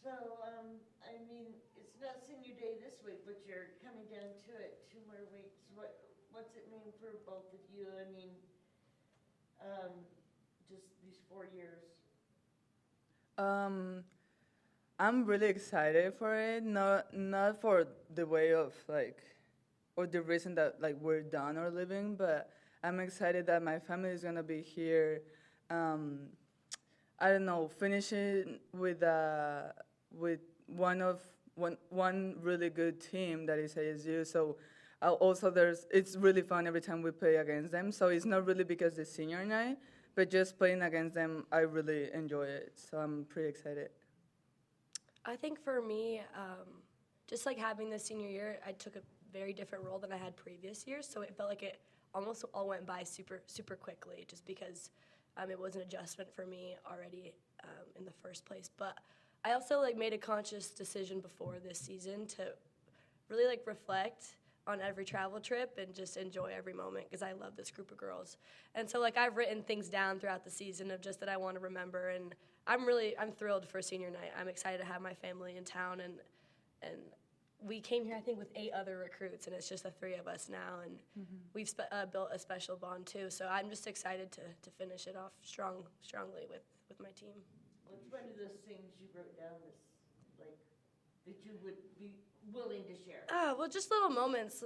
So, I mean, it's not senior day this week, but you're coming down to it 2 more weeks. What's it mean for both of you? I mean, um, just these 4 years. Um, I'm really excited for it. Not for the way of like, or the reason that like we're done or living, but I'm excited that my family is gonna be here. Um, I don't know, finishing with one really good team that is ASU. So also there's it's really fun every time we play against them. So it's not really because the senior night, but just playing against them, I really enjoy it. So I'm pretty excited. I think for me, just like having this senior year, I took a very different role than I had previous years, so it felt like it almost all went by super quickly, just because it was an adjustment for me already in the first place. But I also like made a conscious decision before this season to really like reflect on every travel trip and just enjoy every moment because I love this group of girls. And so like I've written things down throughout the season of just that I want to remember, and I'm thrilled for senior night. I'm excited to have my family in town, and we came here I think with 8 other recruits, and it's just the 3 of us now, and we've built a special bond too. So I'm just excited to finish it off strongly with my team. What's one of those things you wrote down like, that you would be willing to share? Well, just little moments.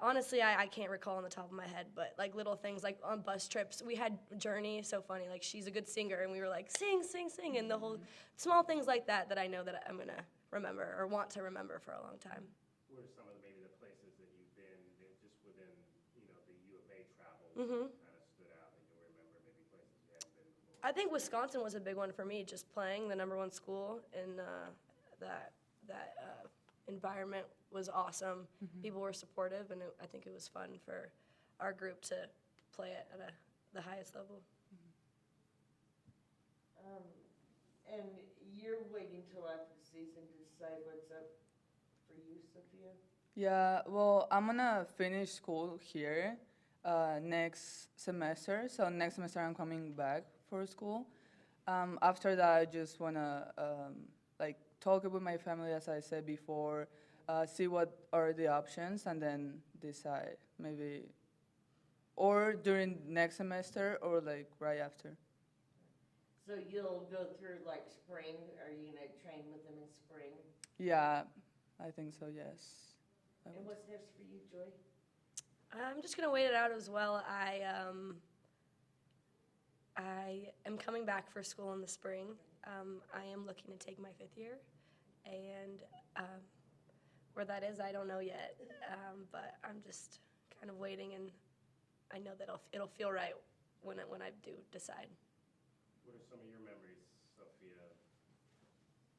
Honestly, I can't recall on the top of my head, but like little things like on bus trips. We had Journey, so funny. Like she's a good singer, and we were like sing, sing, sing, and the whole small things like that I know that I'm gonna remember or want to remember for a long time. What are some of maybe the places that you've been that just within the U of A travel Mm-hmm. kind of stood out that you'll remember maybe places you haven't been before? I think Wisconsin was a big one for me. Just playing the #1 school in that environment was awesome. People were supportive, and I think it was fun for our group to play it at the highest level. And you're waiting till after the season to decide what's up for you, Sophia? Yeah, well, I'm gonna finish school here next semester. So next semester I'm coming back for school. After that, I just wanna like talk with my family, as I said before, see what are the options, and then decide maybe, or during next semester, or like right after. So you'll go through like spring, are you gonna train with them in spring? Yeah, I think so. Yes. And what's next for you, Joy? I'm just gonna wait it out as well. I am coming back for school in the spring. I am looking to take my 5th year, and where that is, I don't know yet. But I'm just kind of waiting, and I know that it'll feel right when I do decide. What are some of your memories, Sophia?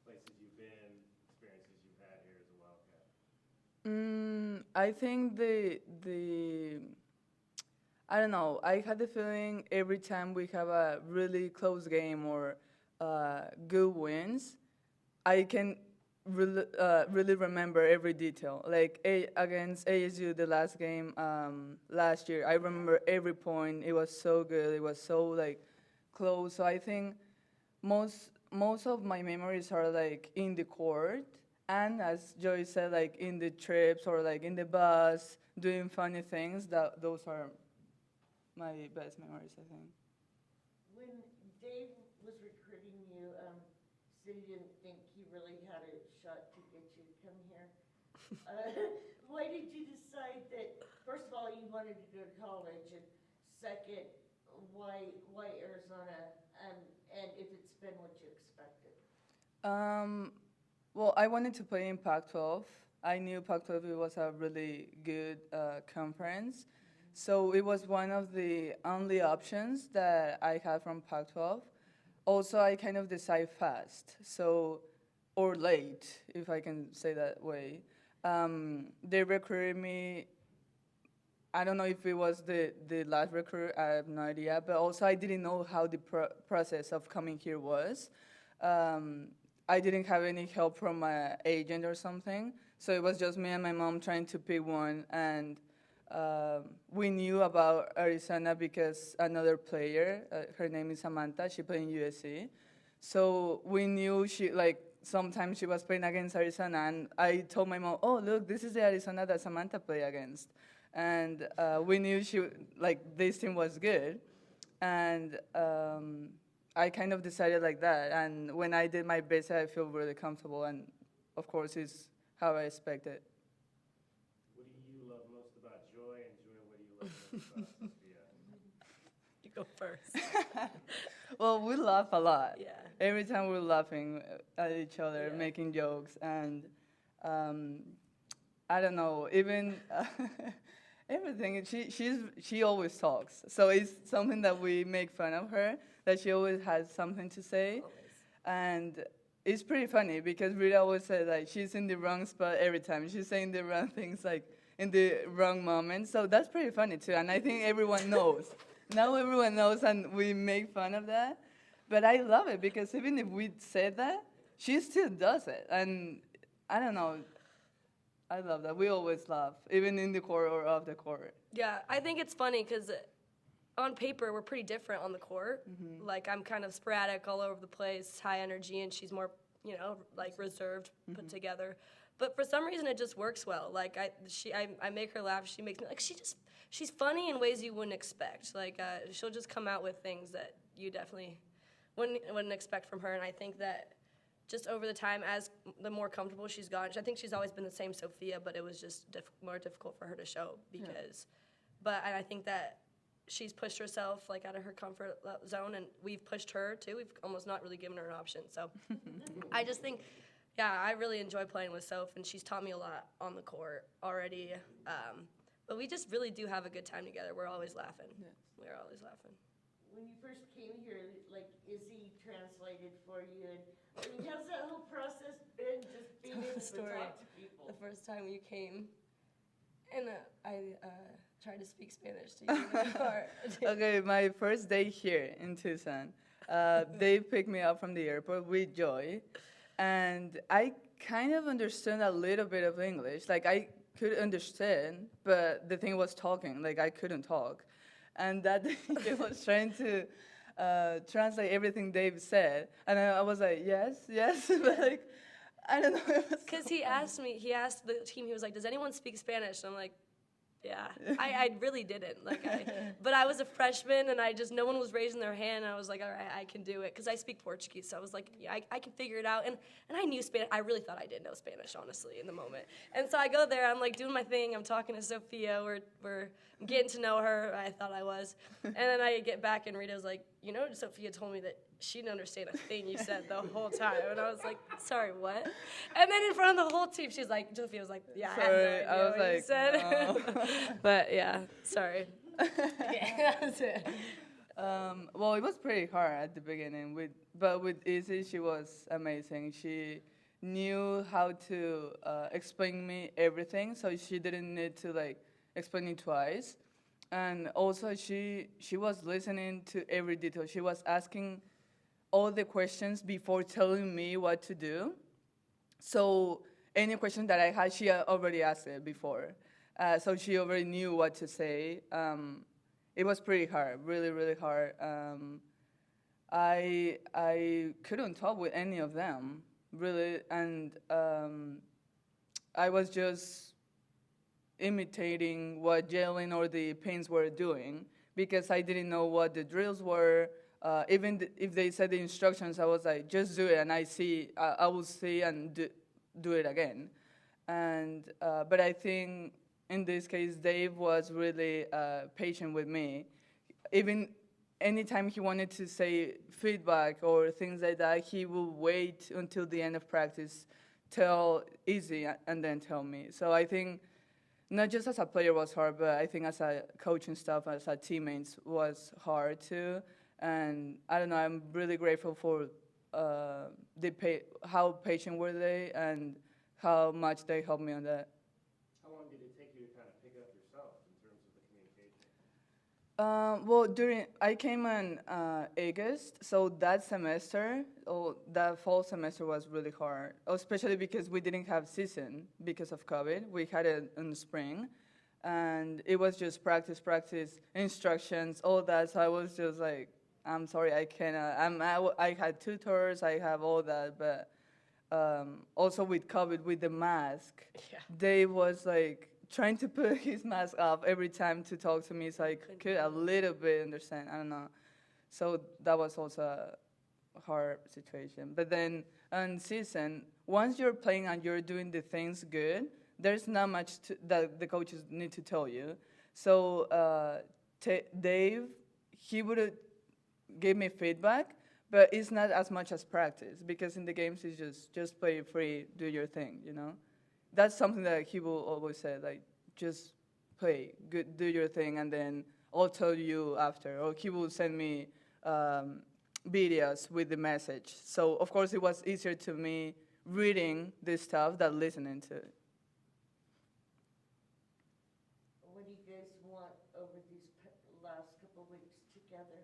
Places you've been, experiences you've had here as a Wildcat? I think the I don't know. I had the feeling every time we have a really close game or good wins, I can really remember every detail. Like against ASU, the last game last year, I remember every point. It was so good. It was so like close. So I think most of my memories are like in the court, and as Joy said, like in the trips or like in the bus doing funny things. That those are my best memories, I think. When Dave was recruiting you, said he didn't think he really had a shot to get you to come here. Why did you decide that, first of all, you wanted to go to college, and second, why Arizona, and if it's been what you expected? Um, well, I wanted to play in Pac-12. I knew Pac-12 was a really good conference, so it was one of the only options that I had from Pac-12. Also, I kind of decide fast, so or late, if I can say that way. They recruited me. I don't know if it was the last recruit. I have no idea. But also, I didn't know how the process of coming here was. Um, I didn't have any help from my agent or something. So it was just me and my mom trying to pick one. And we knew about Arizona because another player, her name is Samantha, she played in USC. So we knew she, like, sometimes she was playing against Arizona, and I told my mom, "Oh, look, this is the Arizona that Samantha played against," and we knew this team was good, and I kind of decided like that. And when I did my basic, I feel really comfortable, and of course, it's how I expected. What do you love most about Joy, and Joy, what do you love most about Sophia? You go first. Well, we laugh a lot. Yeah. Every time we're laughing at each other, Yeah. making jokes, and I don't know, even everything. She always talks, so it's something that we make fun of her. That she always has something to say, Always. and it's pretty funny because Rita always says like she's in the wrong spot every time. She's saying the wrong things like in the wrong moment. So that's pretty funny too, and I think everyone knows. Now everyone knows, and we make fun of that. But I love it because even if we said that, she still does it. And I don't know, I love that. We always laugh, even in the court or off the court. Yeah, I think it's funny because on paper we're pretty different on the court. Like I'm kind of sporadic, all over the place, high energy, and she's more, like reserved, put together. But for some reason it just works well. Like I make her laugh. She makes me like she's funny in ways you wouldn't expect. Like she'll just come out with things that you definitely wouldn't expect from her. And I think that just over the time, as the more comfortable she's gotten, I think she's always been the same Sofia, but it was just more difficult for her to show because. But I think that she's pushed herself like out of her comfort zone, and we've pushed her too. We've almost not really given her an option. So I just think, yeah, I really enjoy playing with Soph, and she's taught me a lot on the court already. But we just really do have a good time together. We're always laughing. Yeah. We're always laughing. When you first came here, like, Izzy translated for you, and I mean, how's that whole process been, just being able to Story. talk to people? The first time you came, and I tried to speak Spanish to you in the car. Okay, my first day here in Tucson, they picked me up from the airport with Joy, and I kind of understood a little bit of English. Like, I could understand, but the thing was talking. Like, I couldn't talk. And that day, he was trying to translate everything Dave said, and I was like, yes, but like, I don't know. Because he asked the team, he was like, does anyone speak Spanish? And I'm like, yeah. I really didn't. But I was a freshman, and no one was raising their hand, and I was like, all right, I can do it. Because I speak Portuguese, so I was like, yeah, I can figure it out. And I knew Spanish. I really thought I did know Spanish, honestly, in the moment. And so I go there, I'm like doing my thing, I'm talking to Sofia, we're getting to know her, I thought I was. And then I get back, and Rita's like, Sofia told me that she didn't understand a thing you said the whole time. And I was like, sorry, what? And then in front of the whole team, Sofia was like, yeah, Sorry, I had no idea what you said. no. But yeah, sorry. Yeah, that's it. Well, it was pretty hard at the beginning, but with Izzy, she was amazing. She knew how to explain me everything, so she didn't need to like explain it twice. And also, she was listening to every detail. She was asking all the questions before telling me what to do. So any question that I had, she had already asked it before. So she already knew what to say. It was pretty hard, really, really hard. I couldn't talk with any of them, really, and I was just imitating what Jalen or the Pins were doing because I didn't know what the drills were. Even if they said the instructions, I was like, just do it, and I will see and do it again. And but I think in this case, Dave was really patient with me. Even anytime he wanted to say feedback or things like that, he will wait until the end of practice, tell Izzy, and then tell me. So I think not just as a player was hard, but I think as a coaching staff, as a teammates was hard too. And I don't know, I'm really grateful for how patient were they and how much they helped me on that. How long did it take you to kind of pick up yourself in terms of the communication? Well, I came in August, so that fall semester was really hard, especially because we didn't have season because of COVID. We had it in the spring, and it was just practice, instructions, all that. So I was just like, I'm sorry, I cannot. I had tutors, I have all that, but Also with COVID, with the mask, Yeah. Dave was like trying to put his mask off every time to talk to me, so I could a little bit understand. I don't know. So that was also a hard situation. But then on season, once you're playing and you're doing the things good, there's not much that the coaches need to tell you. So Dave, he would give me feedback, but it's not as much as practice because in the games it's just play free, do your thing, you know. That's something that he will always say, like just play, good, do your thing, and then I'll tell you after. Or he will send me videos with the message. So of course it was easier to me reading this stuff than listening to it. What do you guys want over these last couple weeks together?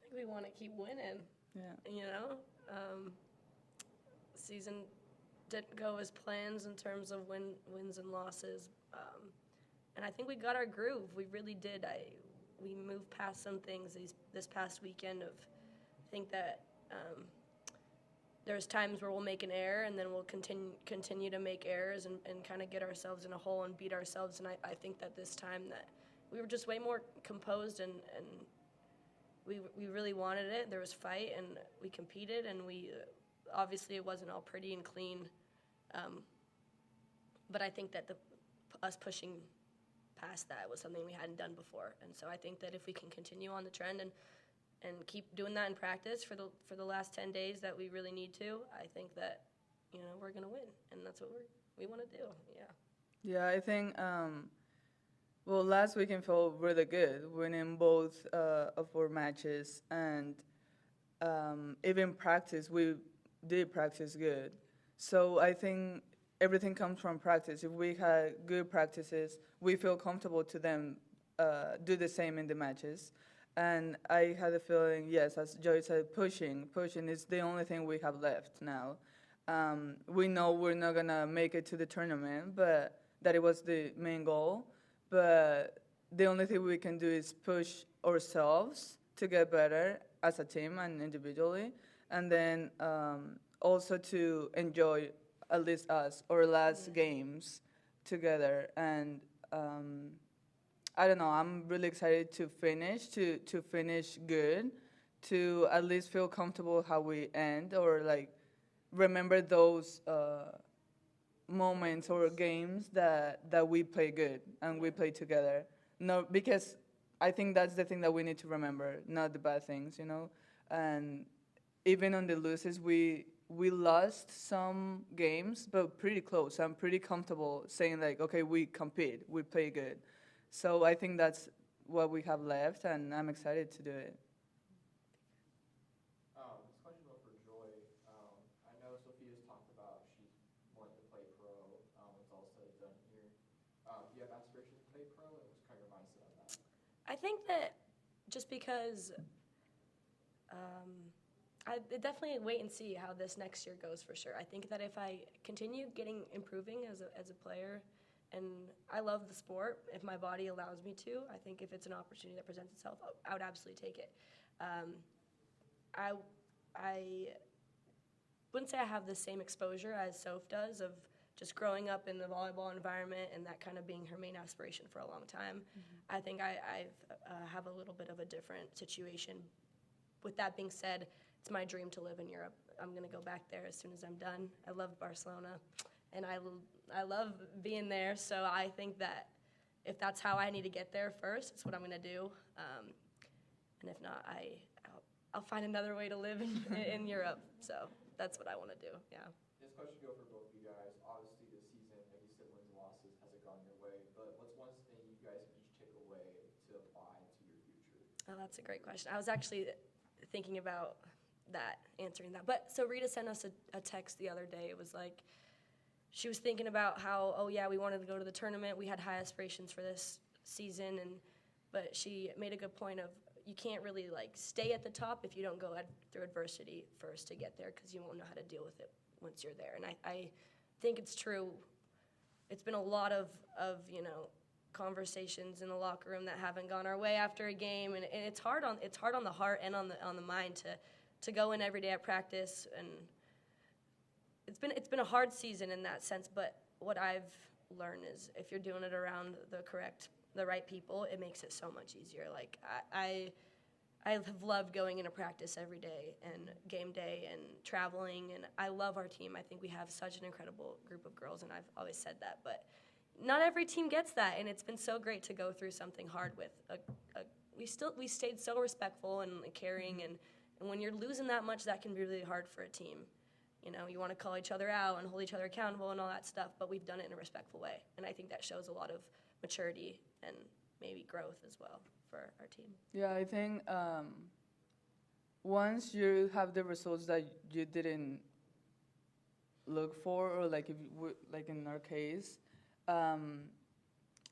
I think we want to keep winning. Yeah. You know, season didn't go as plans in terms of wins and losses, and I think we got our groove. We really did. We moved past some things this past weekend. I think that there's times where we'll make an error and then we'll continue to make errors and kind of get ourselves in a hole and beat ourselves. And I think that this time that we were just way more composed and we really wanted it. There was fight and we competed, and we obviously it wasn't all pretty and clean, but I think that us pushing past that was something we hadn't done before. And so I think that if we can continue on the trend and keep doing that in practice for the last 10 days that we really need to, I think that, you know, we're going to win, and that's what we want to do. Yeah, I think well, last weekend felt really good, winning both of our matches, and even practice, we did practice good. So I think everything comes from practice. If we had good practices, we feel comfortable to then do the same in the matches. And I had a feeling, yes, as Joy said, pushing is the only thing we have left now. We know we're not gonna make it to the tournament, but that it was the main goal. But the only thing we can do is push ourselves to get better as a team and individually, and then also to enjoy, at least us, our last games together. And I don't know, I'm really excited to finish good, to at least feel comfortable how we end, or like remember those moments or games that we play good and we play together. No, because I think that's the thing that we need to remember, not the bad things, you know. And even on the losses, we lost some games, but pretty close. I'm pretty comfortable saying like, okay, we compete, we play good. So I think that's what we have left, and I'm excited to do it. This question was for Joy. I know Sofia's talked about she wanted to play pro. It's all said and done here. Do you have aspirations to play pro, and what's kind of your mindset on that? I think that just because I definitely wait and see how this next year goes for sure. I think that if I continue improving as a player, and I love the sport, if my body allows me to, I think if it's an opportunity that presents itself, I would absolutely take it. I wouldn't say I have the same exposure as Soph does of just growing up in the volleyball environment and that kind of being her main aspiration for a long time. Mm-hmm. I think I have a little bit of a different situation. With that being said, it's my dream to live in Europe. I'm going to go back there as soon as I'm done. I love Barcelona, and I love being there, so I think that if that's how I need to get there first, it's what I'm going to do. And if not, I'll find another way to live in Europe. So that's what I want to do, yeah. This question go for both of you guys. Obviously, this season, like you said, wins and losses hasn't gone your way, but what's one thing you guys can each take away to apply to your future? Oh, that's a great question. I was actually thinking about answering that. But so Rita sent us a text the other day. It was like, she was thinking about how, oh yeah, we wanted to go to the tournament. We had high aspirations for this season, but she made a good point of, you can't really like stay at the top if you don't go through adversity first to get there, because you won't know how to deal with it once you're there. And I think it's true. It's been a lot of conversations in the locker room that haven't gone our way after a game, and it's hard on the heart and on the mind to go in every day at practice and it's been a hard season in that sense, but what I've learned is if you're doing it around the right people, it makes it so much easier. Like I have loved going into practice every day and game day and traveling, and I love our team. I think we have such an incredible group of girls, and I've always said that, but not every team gets that, and it's been so great to go through something hard with we stayed so respectful and caring, and when you're losing that much, that can be really hard for a team. You know, you want to call each other out and hold each other accountable and all that stuff, but we've done it in a respectful way, and I think that shows a lot of maturity and maybe growth as well for our team. Yeah, I think once you have the results that you didn't look for, or like like in our case,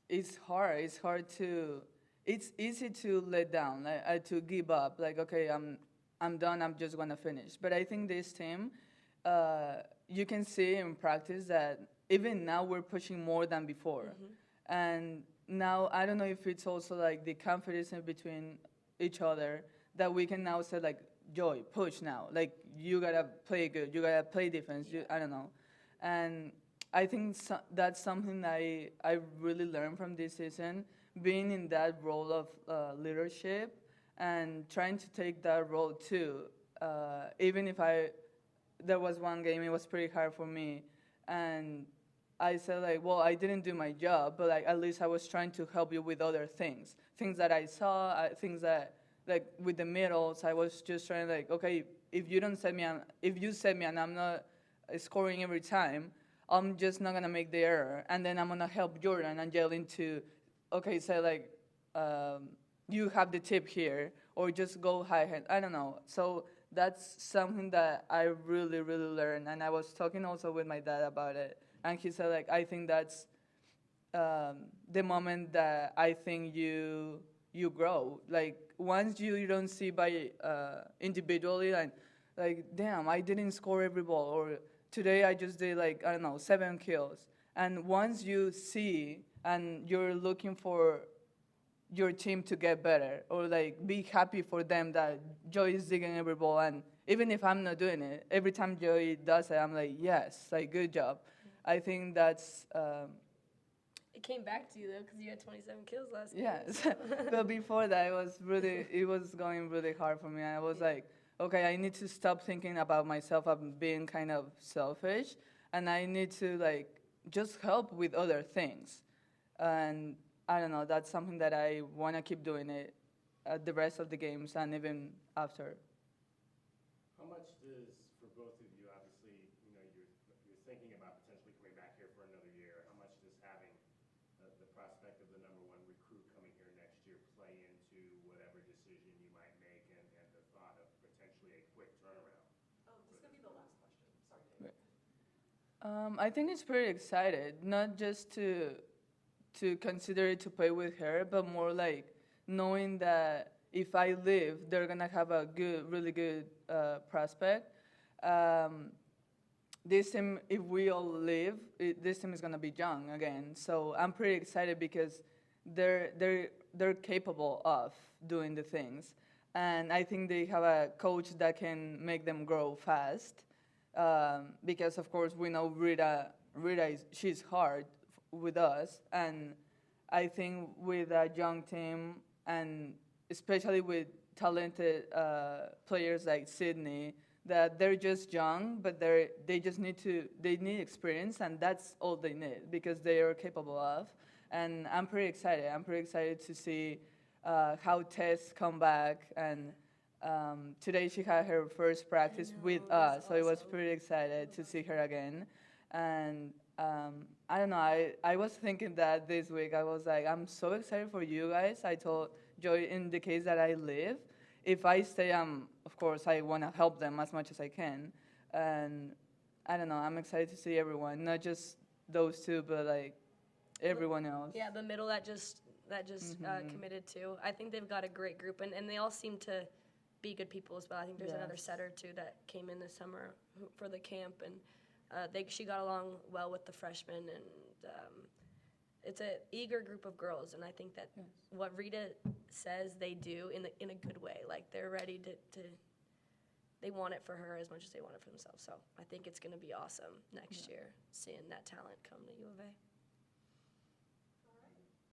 it's hard. It's hard to. It's easy to let down, like to give up. Like, okay, I'm done. I'm just gonna finish. But I think this team, you can see in practice that even now we're pushing more than before, and now I don't know if it's also like the confidence in between each other that we can now say like, Joy, push now. Like, you gotta play good. You gotta play defense. I don't know, and I think that's something I really learned from this season, being in that role of leadership and trying to take that role too. Even if there was one game, it was pretty hard for me, and I said like, well, I didn't do my job, but like at least I was trying to help you with other things that I saw, things that like with the middles, I was just trying like, okay, if you set me and I'm not scoring every time, I'm just not gonna make the error, and then I'm gonna help Jordan and Jalen to, okay, say like, you have the tip here, or just go high hand. I don't know. So that's something that I really, really learned, and I was talking also with my dad about it, and he said like, I think that's the moment that I think you grow. Like once you don't see by individually, like damn, I didn't score every ball, or today I just did like, I don't know, 7 kills. And once you see and you're looking for your team to get better, or like be happy for them that Joy is digging every ball, and even if I'm not doing it, every time Joy does it, I'm like, yes, like good job. I think that's. It came back to you though, because you had 27 kills last game. Yes, but before that, it was going really hard for me. I was like, okay, I need to stop thinking about myself. I'm being kind of selfish, and I need to like just help with other things. And I don't know, that's something that I want to keep doing it at the rest of the games and even after. How much does, for both of you, obviously, you know, you're thinking about potentially coming back here for another year. How much does having the prospect of the #1 recruit coming here next year play into whatever decision you might make, and the thought of potentially a quick turnaround? Oh, this is going to be the last question. Sorry, Dave. I think it's pretty excited, not just to consider it to play with her, but more like knowing that if I leave, they're gonna have a really good prospect. This team, if we all leave, this team is gonna be young again. So I'm pretty excited because they're capable of doing the things, and I think they have a coach that can make them grow fast. Because of course we know Rita she's hard with us, and I think with a young team, and especially with talented players like Sydney, that they're just young, but they just need experience, and that's all they need because they are capable of. And I'm pretty excited. I'm pretty excited to see how Tess come back, and today she had her first practice with us, so it was pretty excited to see her again. And I don't know, I was thinking that this week. I was like, I'm so excited for you guys. I told Joy, in the case that I leave, if I stay, of course, I want to help them as much as I can. And I don't know, I'm excited to see everyone, not just those two, but like everyone else. Yeah, the middle that just committed to. I think they've got a great group, and they all seem to be good people as well. I think there's another setter too that came in this summer for the camp, and she got along well with the freshmen, and it's an eager group of girls, and I think that what Rita says they do in a good way. Like they're ready to they want it for her as much as they want it for themselves. So I think it's going to be awesome next year seeing that talent come to U of A.